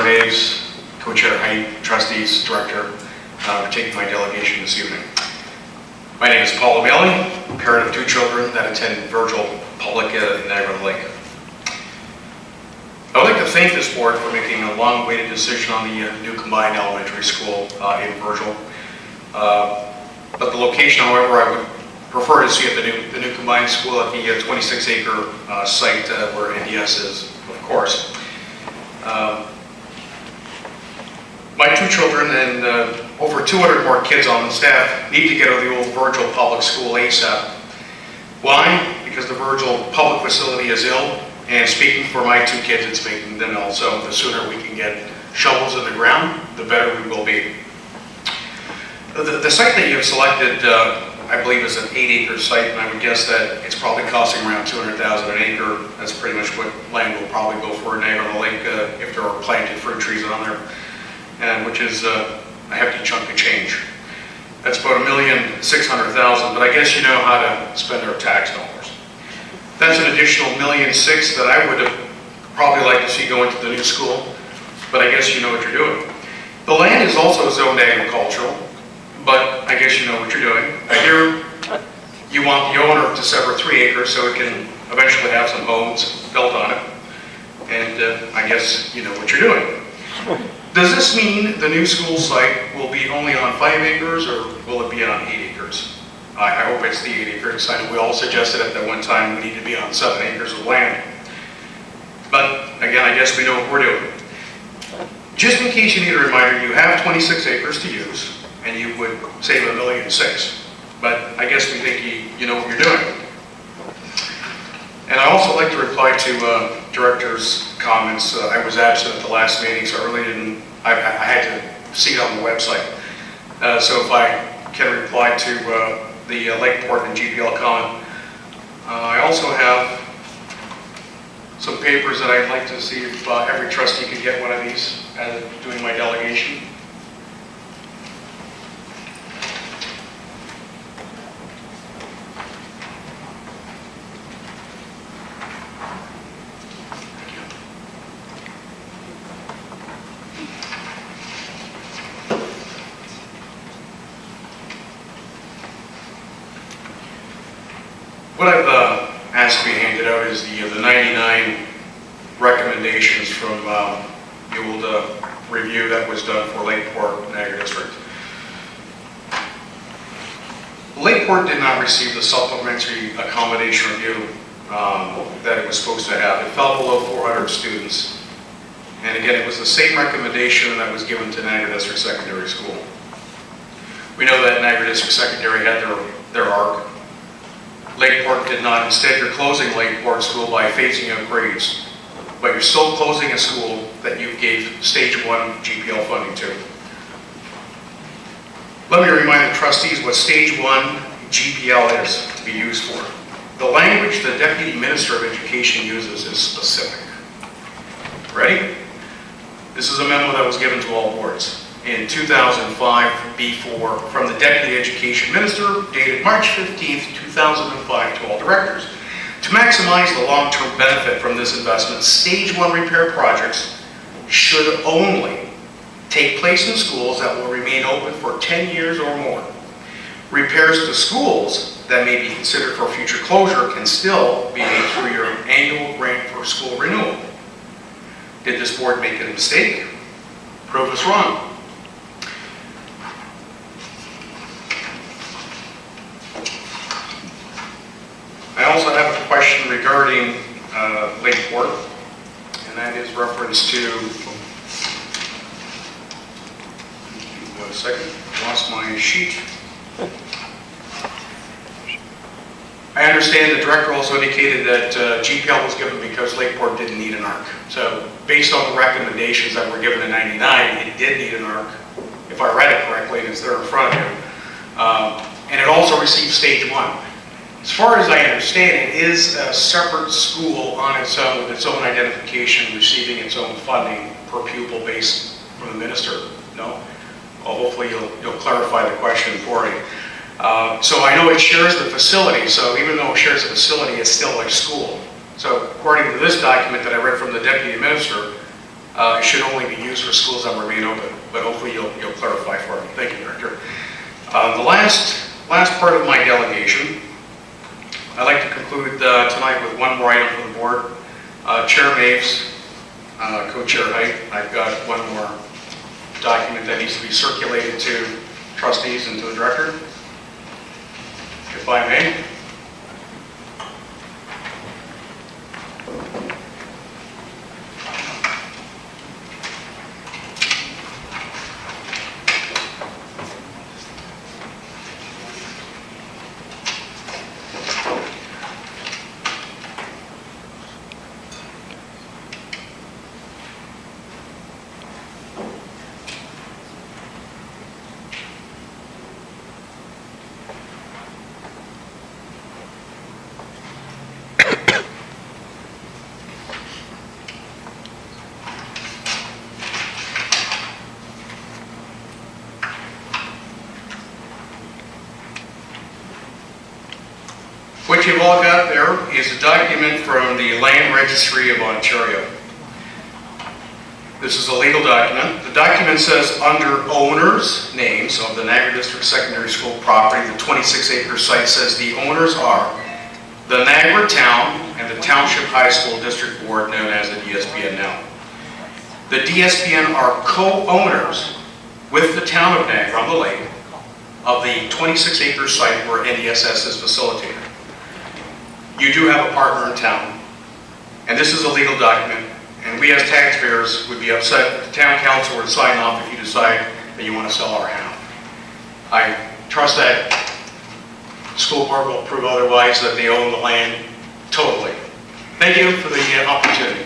Daves, Co-Chair Heidi, Trustees, Director, for taking my delegation this evening. My name is Paolo Miele, parent of 2 children that attend Virgil Public in Niagara-on-the-Lake. I would like to thank this board for making a long-awaited decision on the new combined elementary school in Virgil. But the location, however, I would prefer to see at the new combined school at the 26-acre site where NDS is, of course. My 2 children and over 200 more kids on the staff need to get out of the old Virgil Public School ASAP. Why? Because the Virgil Public Facility is ill, and speaking for my 2 kids, it's making them ill. So the sooner we can get shovels in the ground, the better we will be. The site that you have selected, I believe, is an 8-acre site, and I would guess that it's probably costing around $200,000 an acre. That's pretty much what land will probably go for in Niagara-on-the-Lake if there are planted fruit trees on there, and which is a hefty chunk of change. That's about $1,600,000, but I guess you know how to spend our tax dollars. That's an additional $1.6 million that I would have probably liked to see go into the new school, but I guess you know what you're doing. The land is also zoned agricultural, but I guess you know what you're doing. I hear you want the owner to sever 3 acres so it can eventually have some homes built on it, and I guess you know what you're doing. Does this mean the new school site will be only on 5 acres, or will it be on 8 acres? I hope it's the 8 acres. I know we all suggested at that one time we need to be on 7 acres of land. But again, I guess we know what we're doing. Just in case you need a reminder, you have 26 acres to use, and you would save $1.6 million. But I guess we think you know what you're doing. And I also like to reply to Director's comments. I was absent at the last meeting, so I had to see it on the website. So if I can reply to the Lakeport and GPL comment. I also have some papers that I'd like to see if every trustee could get one of these as doing my delegation. What I've asked to be handed out is the 99 recommendations from the old review that was done for Lakeport Niagara District. Lakeport did not receive the supplementary accommodation review that it was supposed to have. It fell below 400 students. And again, it was the same recommendation that was given to Niagara District Secondary School. We know that Niagara District Secondary had their ARC. Lakeport did not. Instead, you're closing Lakeport School by phasing out grades, but you're still closing a school that you gave Stage 1 GPL funding to. Let me remind the trustees what Stage 1 GPL is to be used for. The language the Deputy Minister of Education uses is specific. Ready? This is a memo that was given to all boards in 2005 B4 from the Deputy Education Minister, dated March 15th, 2005 to all directors. To maximize the long-term benefit from this investment, Stage 1 repair projects should only take place in schools that will remain open for 10 years or more. Repairs to schools that may be considered for future closure can still be made through your annual grant for school renewal. Did this board make a mistake? Prove us wrong. I also have a question regarding Lakeport, and that is reference to, wait a second, lost my sheet. I understand the director also indicated that GPL was given because Lakeport didn't need an ARC. So based on the recommendations that were given in 99, it did need an ARC, if I read it correctly, and it's there in front of you. And it also received Stage 1. As far as I understand, it is a separate school on its own, with its own identification, receiving its own funding per pupil based from the minister. No? Well, hopefully you'll clarify the question for me. So I know it shares the facility, so even though it shares the facility, it's still a school. So according to this document that I read from the Deputy Minister, It should only be used for schools that remain open, but hopefully you'll clarify for me. Thank you, Director. The last part of my delegation, I'd like to conclude tonight with one more item for the board. Chair Maves, Co-Chair Height, I've got one more document that needs to be circulated to trustees and to the director, if I may. What you've all got there is a document from the Land Registry of Ontario. This is a legal document. The document says under owners' names of the Niagara District Secondary School property, the 26-acre site says the owners are the Niagara Town and the Township High School District Board, known as the DSBN now. The DSBN are co-owners with the Town of Niagara on the Lake of the 26-acre site where NDSS is facilitated. You do have a partner in town, and this is a legal document, and we as taxpayers would be upset if the town council were to sign off if you decide that you want to sell our house. I trust that the school board will prove otherwise, that they own the land totally. Thank you for the opportunity.